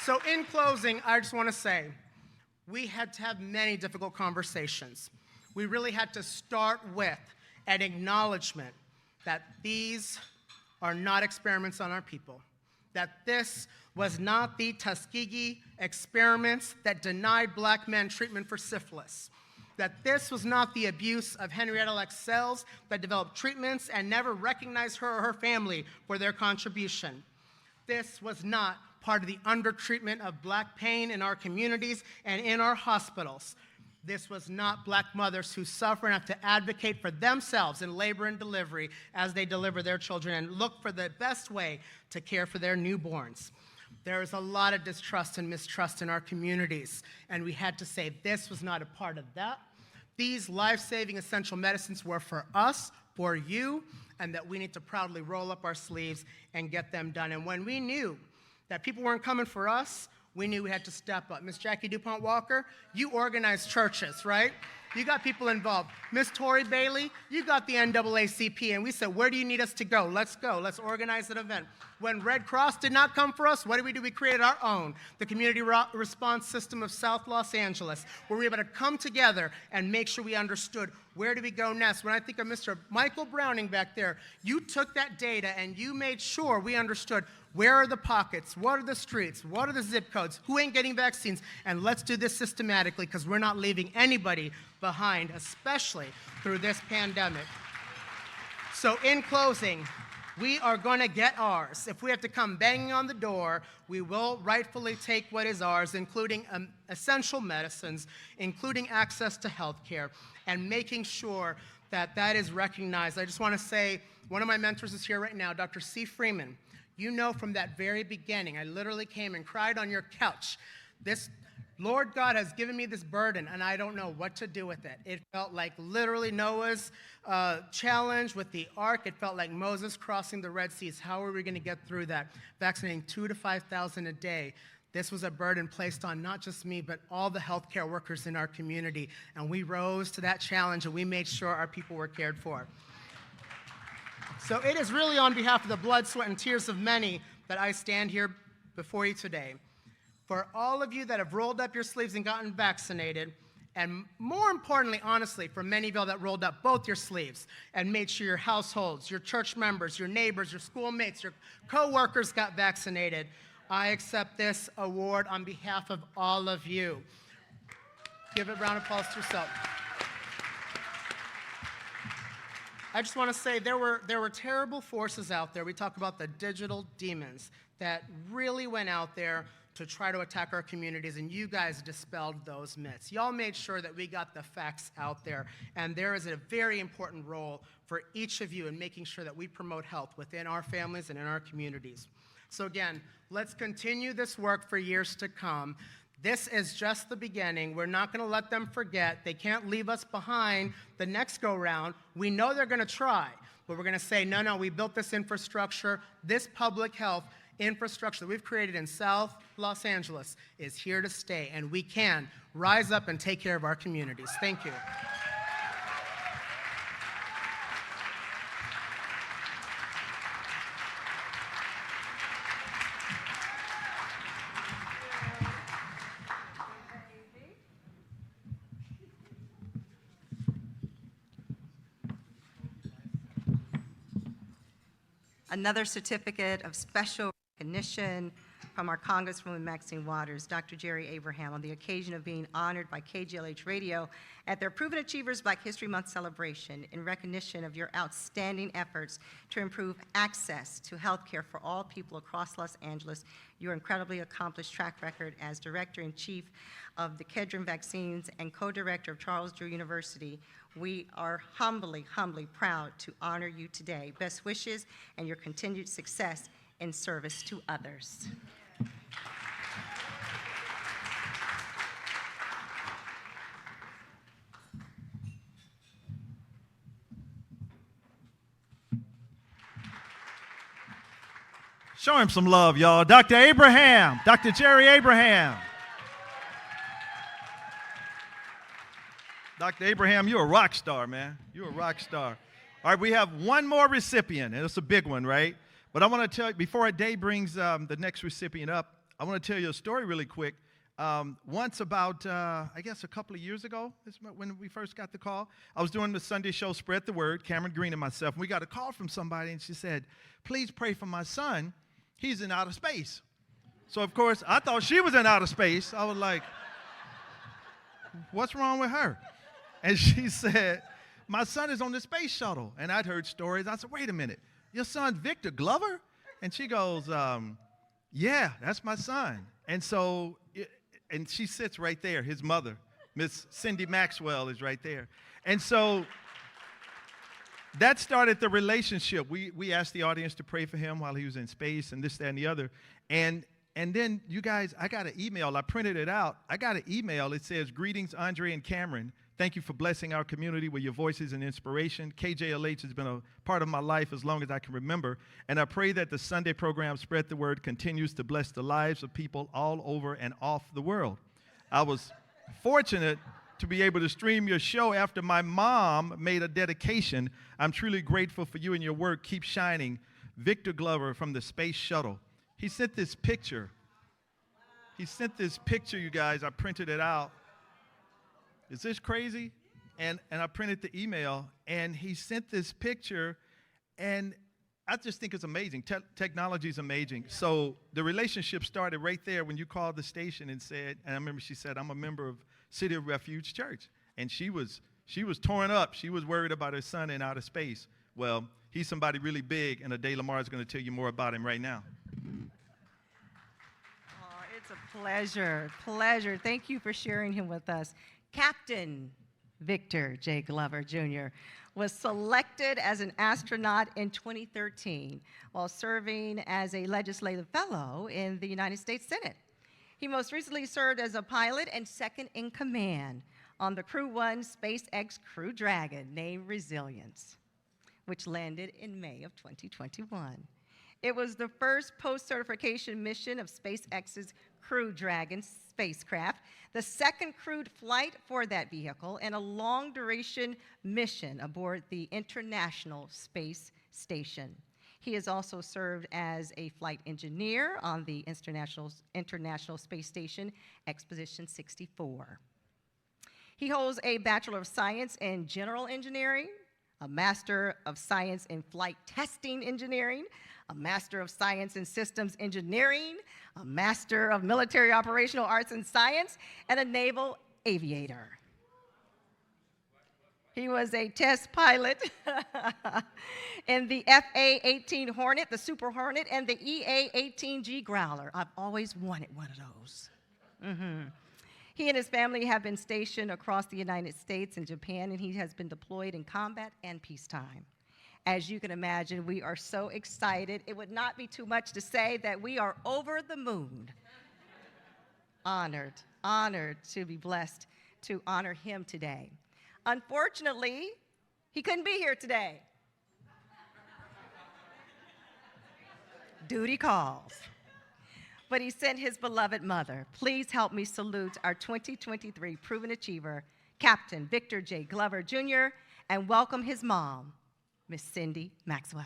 So in closing, I just want to say, we had to have many difficult conversations. We really had to start with an acknowledgement that these are not experiments on our people, that this was not the Tuskegee experiments that denied black men treatment for syphilis, that this was not the abuse of Henrietta Lacks cells that developed treatments and never recognized her or her family for their contribution. This was not part of the undertreatment of black pain in our communities and in our hospitals. This was not black mothers who suffer and have to advocate for themselves in labor and delivery as they deliver their children and look for the best way to care for their newborns. There is a lot of distrust and mistrust in our communities, and we had to say this was not a part of that. These life-saving essential medicines were for us, for you, and that we need to proudly roll up our sleeves and get them done. And when we knew that people weren't coming for us, we knew we had to step up. Miss Jackie DuPont Walker, you organize churches, right? You got people involved. Miss Tori Bailey, you got the NAACP, and we said, where do you need us to go? Let's go. Let's organize an event. When Red Cross did not come for us, what did? We created our own, the Community Response System of South Los Angeles, where we were able to come together and make sure we understood where do we go next. When I think of Mr. Michael Browning back there, you took that data and you made sure we understood where are the pockets, what are the streets, what are the zip codes, who ain't getting vaccines, and let's do this systematically because we're not leaving anybody behind, especially through this pandemic. So in closing, we are going to get ours. If we have to come banging on the door, we will rightfully take what is ours, including essential medicines, including access to health care, and making sure that that is recognized. I just want to say, one of my mentors is here right now, Dr. C. Freeman. You know from that very beginning, I literally came and cried on your couch. This Lord God has given me this burden, and I don't know what to do with it. It felt like literally Noah's challenge with the ark. It felt like Moses crossing the Red Sea. How are we going to get through that? Vaccinating 2,000 to 5,000 a day. This was a burden placed on not just me, but all the healthcare workers in our community. And we rose to that challenge, and we made sure our people were cared for. So it is really on behalf of the blood, sweat, and tears of many that I stand here before you today. For all of you that have rolled up your sleeves and gotten vaccinated, and more importantly, honestly, for many of you that rolled up both your sleeves and made sure your households, your church members, your neighbors, your schoolmates, your co-workers got vaccinated, I accept this award on behalf of all of you. Give a round of applause to yourself. I just want to say there were terrible forces out there. We talk about the digital demons that really went out there to try to attack our communities, and you guys dispelled those myths. Y'all made sure that we got the facts out there, and there is a very important role for each of you in making sure that we promote health within our families and in our communities. So again, let's continue this work for years to come. This is just the beginning. We're not going to let them forget. They can't leave us behind the next go-round. We know they're going to try, but we're going to say, no, we built this infrastructure, this public health infrastructure that we've created in South Los Angeles is here to stay, and we can rise up and take care of our communities. Thank you. Another certificate of special recognition from our Congresswoman Maxine Waters, Dr. Jerry Abraham, on the occasion of being honored by KJLH Radio at their Proven Achievers Black History Month celebration in recognition of your outstanding efforts to improve access to health care for all people across Los Angeles, your incredibly accomplished track record as Director-in-Chief of the Kedron Vaccines and Co-Director of Charles Drew University. We are humbly proud to honor you today. Best wishes and your continued success in service to others. Show him some love, y'all. Dr. Abraham, Dr. Jerry Abraham. Dr. Abraham, you're a rock star, man. You're a rock star. All right, we have one more recipient, and it's a big one, right? But I want to tell you, before Day brings the next recipient up, I want to tell you a story really quick. Once about, I guess a couple of years ago, this is when we first got the call, I was doing the Sunday show, Spread the Word, Cameron Green and myself, and we got a call from somebody, and she said, please pray for my son. He's in outer space. So, of course, I thought she was in outer space. I was like, what's wrong with her? And she said, my son is on the space shuttle. And I'd heard stories. I said, wait a minute, your son Victor Glover? And she goes, yeah, that's my son. And so, and she sits right there. His mother, Miss Cindy Maxwell, is right there. And so that started the relationship. We asked the audience to pray for him while he was in space and this, that, and the other. And then, you guys, I got an email. I printed it out. I got an email. It says, greetings, Andre and Cameron. Thank you for blessing our community with your voices and inspiration. KJLH has been a part of my life as long as I can remember, and I pray that the Sunday program Spread the Word continues to bless the lives of people all over and off the world. I was fortunate to be able to stream your show after my mom made a dedication. I'm truly grateful for you and your work. Keep shining. Victor Glover from the Space Shuttle. He sent this picture. He sent this picture, you guys. I printed it out. Is this crazy? And I printed the email, and he sent this picture, and I just think it's amazing. Technology is amazing. So the relationship started right there when you called the station and said, and I remember she said, I'm a member of City of Refuge Church. And she was torn up. She was worried about her son in outer space. Well, he's somebody really big, and Ade Lamar is going to tell you more about him right now. Oh, it's a pleasure. Thank you for sharing him with us. Captain Victor J. Glover, Jr. was selected as an astronaut in 2013 while serving as a legislative fellow in the United States Senate. He most recently served as a pilot and second in command on the Crew 1 SpaceX Crew Dragon named Resilience, which landed in May of 2021. It was the first post-certification mission of SpaceX's Crew Dragon spacecraft, the second crewed flight for that vehicle, and a long-duration mission aboard the International Space Station. He has also served as a flight engineer on the International Space Station Expedition 64. He holds a Bachelor of Science in General Engineering, a Master of Science in Flight Testing Engineering, a Master of Science in Systems Engineering, a Master of Military Operational Arts and Science, and a Naval Aviator. He was a test pilot in the FA-18 Hornet, the Super Hornet, and the EA-18G Growler. I've always wanted one of those. He and his family have been stationed across the United States and Japan, and he has been deployed in combat and peacetime. As you can imagine, we are so excited. It would not be too much to say that we are over the moon. Honored to be blessed to honor him today. Unfortunately, he couldn't be here today. Duty calls. But he sent his beloved mother. Please help me salute our 2023 Proven Achiever, Captain Victor J. Glover, Jr., and welcome his mom, Miss Cindy Maxwell.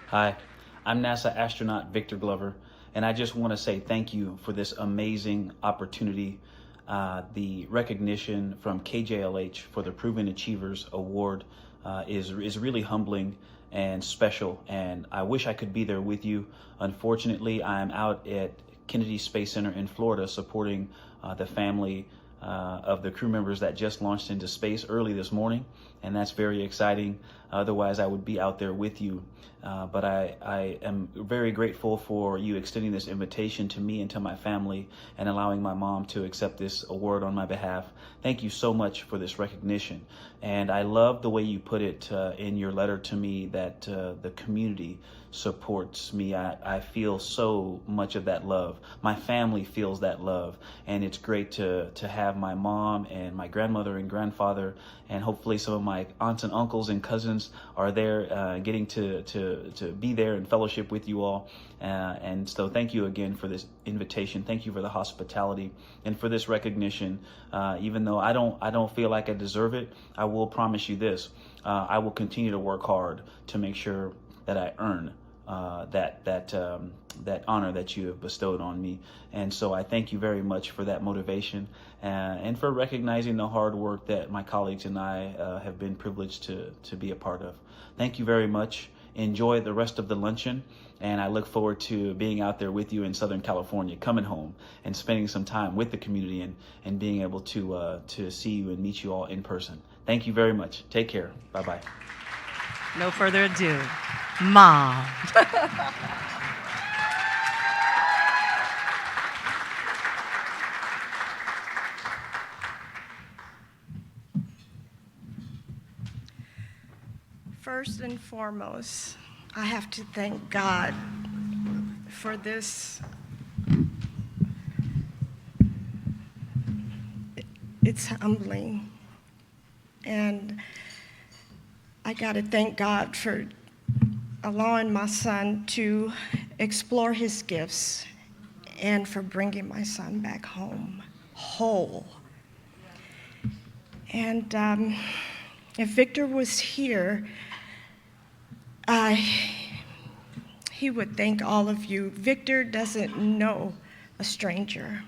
Hi, I'm NASA astronaut Victor Glover, and I just want to say thank you for this amazing opportunity. The recognition from KJLH for the Proven Achievers Award is really humbling and special, and I wish I could be there with you. Unfortunately, I'm out at Kennedy Space Center in Florida supporting the family of the crew members that just launched into space early this morning, and that's very exciting. Otherwise, I would be out there with you. But I am very grateful for you extending this invitation to me and to my family and allowing my mom to accept this award on my behalf. Thank you so much for this recognition. And I love the way you put it in your letter to me that the community supports me. I feel so much of that love. My family feels that love. And it's great to have my mom and my grandmother and grandfather, and hopefully some of my aunts and uncles and cousins are there getting to be there and fellowship with you all. And so thank you again for this invitation. Thank you for the hospitality and for this recognition. Even though I don't feel like I deserve it, I will promise you this. I will continue to work hard to make sure that I earn that honor that you have bestowed on me. And so I thank you very much for that motivation and for recognizing the hard work that my colleagues and I have been privileged to be a part of. Thank you very much. Enjoy the rest of the luncheon, and I look forward to being out there with you in Southern California, coming home and spending some time with the community and being able to see you and meet you all in person. Thank you very much. Take care. Bye-bye. No further ado, Mom. First and foremost, I have to thank God for this. It's humbling. And I got to thank God for allowing my son to explore his gifts and for bringing my son back home whole. And if Victor was here, he would thank all of you. Victor doesn't know a stranger.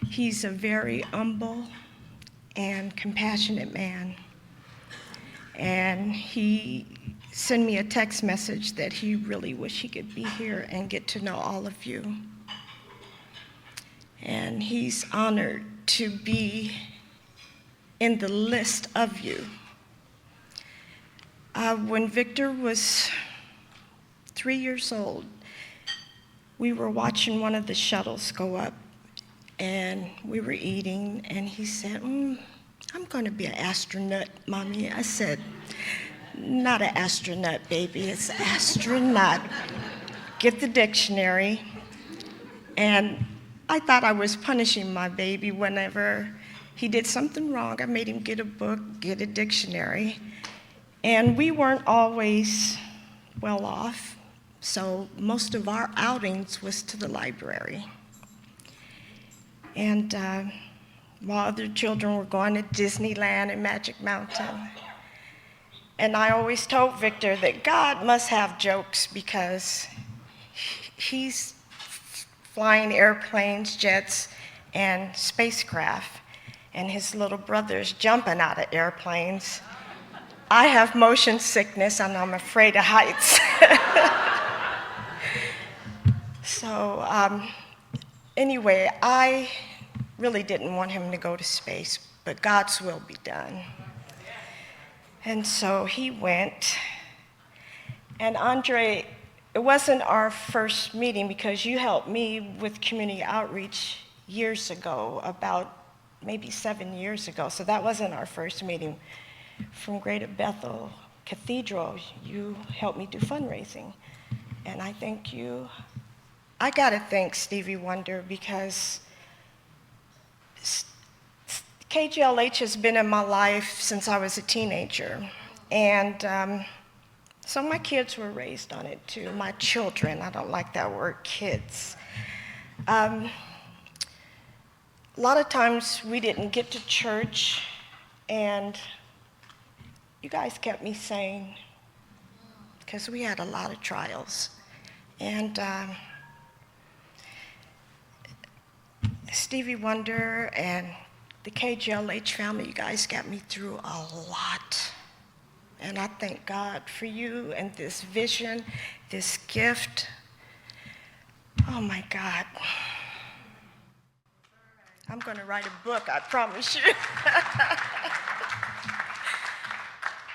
He's a very humble and compassionate man. And he sent me a text message that he really wished he could be here and get to know all of you. And he's honored to be in the list of you. When Victor was 3 years old, we were watching one of the shuttles go up, and we were eating, and he said, I'm going to be an astronaut, Mommy. I said, not an astronaut, baby, it's astronaut. get the dictionary, and I thought I was punishing my baby whenever he did something wrong. I made him get a book, get a dictionary, and we weren't always well off, so most of our outings was to the library. And while other children were going to Disneyland and Magic Mountain, and I always told Victor that God must have jokes because he's flying airplanes, jets, and spacecraft, and his little brother's jumping out of airplanes. I have motion sickness and I'm afraid of heights. So anyway, I really didn't want him to go to space, but God's will be done. And so he went. And Andre, it wasn't our first meeting because you helped me with community outreach years ago, about maybe 7 years ago. So that wasn't our first meeting. From Greater Bethel Cathedral, you helped me do fundraising. And I thank you. I gotta thank Stevie Wonder because KJLH has been in my life since I was a teenager. And so my kids were raised on it too, my children. I don't like that word, kids. A lot of times we didn't get to church, and you guys kept me sane because we had a lot of trials. And Stevie Wonder and the KJLH family, you guys got me through a lot. And I thank God for you and this vision, this gift. Oh my God. I'm gonna write a book, I promise you.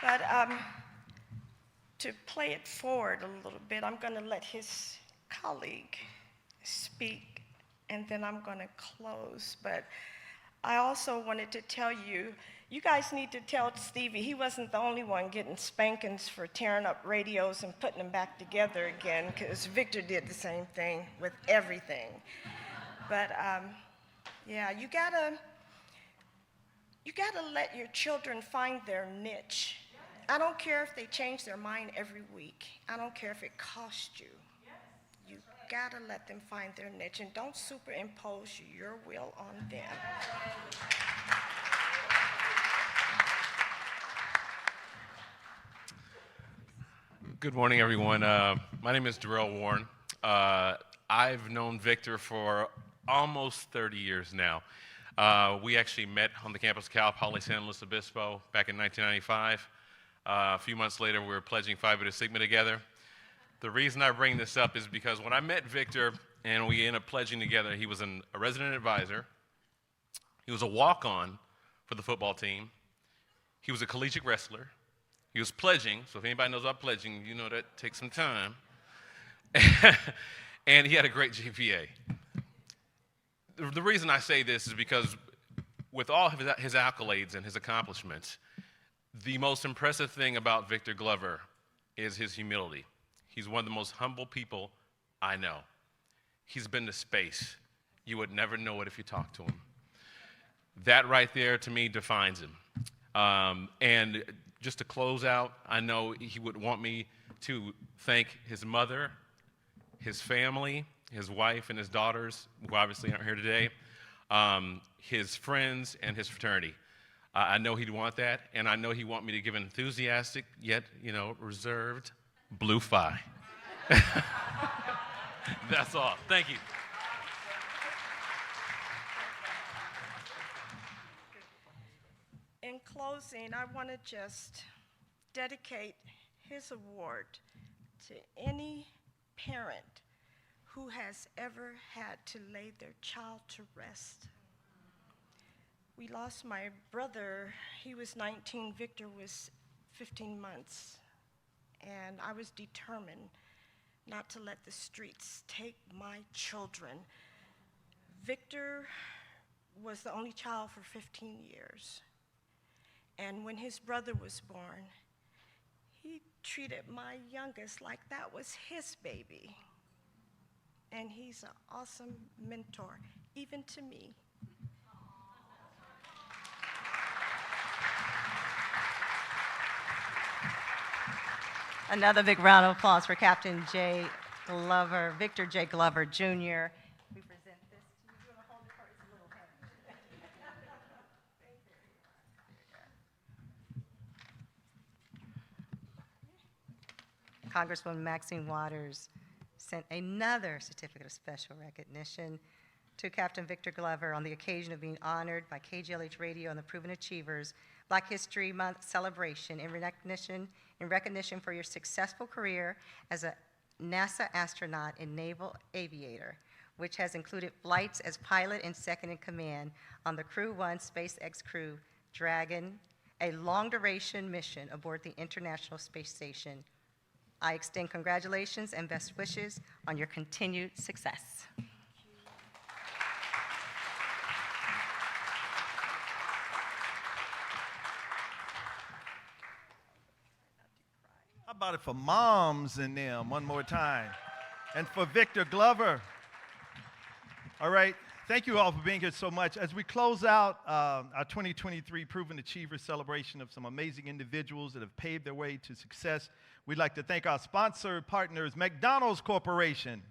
But to play it forward a little bit, I'm gonna let his colleague speak, and then I'm gonna close. But I also wanted to tell you, you guys need to tell Stevie he wasn't the only one getting spankings for tearing up radios and putting them back together again, because Victor did the same thing with everything. But yeah, you gotta let your children find their niche. I don't care if they change their mind every week. I don't care if it costs you. You gotta let them find their niche, and don't superimpose your will on them. Good morning, everyone. My name is Darrell Warren. I've known Victor for almost 30 years now. We actually met on the campus of Cal Poly San Luis Obispo back in 1995. A few months later, we were pledging Phi Beta Sigma together. The reason I bring this up is because when I met Victor and we ended up pledging together, he was a resident advisor. He was a walk-on for the football team. He was a collegiate wrestler. He was pledging, so if anybody knows about pledging, you know that takes some time. And he had a great GPA. The reason I say this is because with all of his accolades and his accomplishments, the most impressive thing about Victor Glover is his humility. He's one of the most humble people I know. He's been to space. You would never know it if you talked to him. That right there, to me, defines him. And just to close out, I know he would want me to thank his mother, his family, his wife, and his daughters, who obviously aren't here today, his friends, and his fraternity. I know he'd want that, and I know he'd want me to give an enthusiastic, yet, reserved blue phi. That's all. Thank you. In closing, I want to just dedicate his award to any parent who has ever had to lay their child to rest. We lost my brother. He was 19, Victor was 15 months. And I was determined not to let the streets take my children. Victor was the only child for 15 years. And when his brother was born, he treated my youngest like that was his baby. and he's an awesome mentor, even to me. Another big round of applause for Captain J. Glover, Victor J. Glover, Jr. We present this to you. You want to hold it for it's a little heavy. Congresswoman Maxine Waters sent another certificate of special recognition to Captain Victor Glover on the occasion of being honored by KJLH Radio and the Proven Achievers Black History Month celebration in recognition for your successful career as a NASA astronaut and naval aviator, which has included flights as pilot and second in command on the Crew 1 SpaceX Crew Dragon, a long-duration mission aboard the International Space Station. I extend congratulations and best wishes on your continued success. How about it for moms in them one more time? And for Victor Glover. All right, thank you all for being here so much. As we close out our 2023 Proven Achievers celebration of some amazing individuals that have paved their way to success, we'd like to thank our sponsor partners, McDonald's Corporation,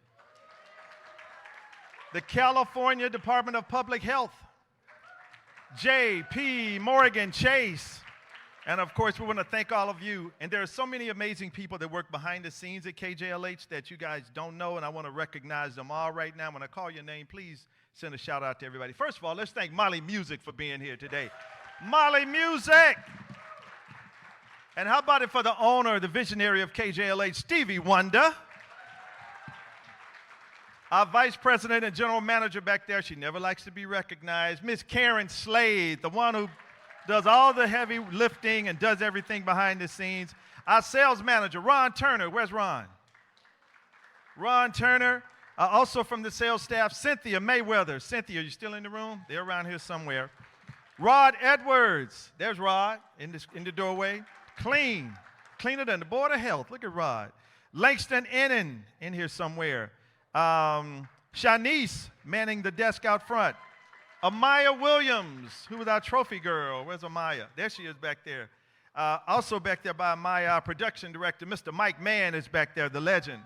the California Department of Public Health, J.P. Morgan Chase, and of course, we want to thank all of you. And there are so many amazing people that work behind the scenes at KJLH that you guys don't know, and I want to recognize them all right now. When I call your name, please send a shout out to everybody. First of all, let's thank Molly Music for being here today. Molly Music! And how about it for the owner, the visionary of KJLH, Stevie Wonder? Our vice president and general manager back there, she never likes to be recognized, Miss Karen Slade, the one who does all the heavy lifting and does everything behind the scenes. Our sales manager, Ron Turner. Where's Ron? Ron Turner. Also from the sales staff, Cynthia Mayweather. Cynthia, you still in the room? They're around here somewhere. Rod Edwards. There's Rod in the doorway. Clean. Cleaner than the Board of Health. Look at Rod. Langston Ennin in here somewhere. Shanice manning the desk out front. Amaya Williams, who was our trophy girl. Where's Amaya? There she is back there. Also back there by Amaya, our production director, Mr. Mike Mann is back there, the legend.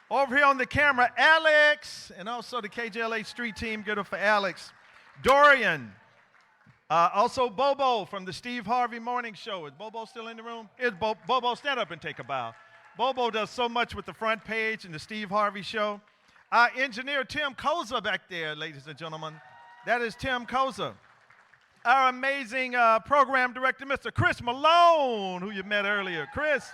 Over here on the camera, Alex, and also the KJLH street team, good for Alex. Dorian. Also Bobo from the Steve Harvey Morning Show. Is Bobo still in the room? Here's Bobo, stand up and take a bow. Bobo does so much with the front page and the Steve Harvey Show. Our engineer, Tim Koza, back there, ladies and gentlemen. That is Tim Koza. Our amazing program director, Mr. Chris Malone, who you met earlier. Chris.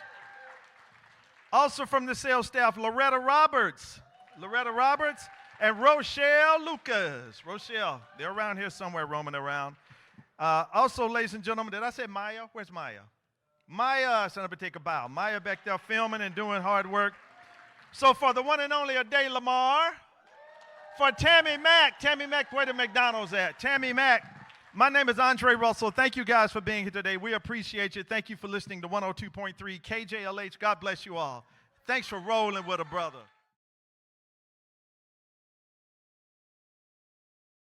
Also from the sales staff, Loretta Roberts. Loretta Roberts and Rochelle Lucas. Rochelle, they're around here somewhere roaming around. Also, ladies and gentlemen, did I say Maya? Where's Maya? Maya, stand up and take a bow. Maya back there filming and doing hard work. So for the one and only Ade Lamar, for Tammy Mack, where the McDonald's at? Tammy Mack, my name is Andre Russell. Thank you guys for being here today. We appreciate you. Thank you for listening to 102.3 KJLH. God bless you all. Thanks for rolling with a brother.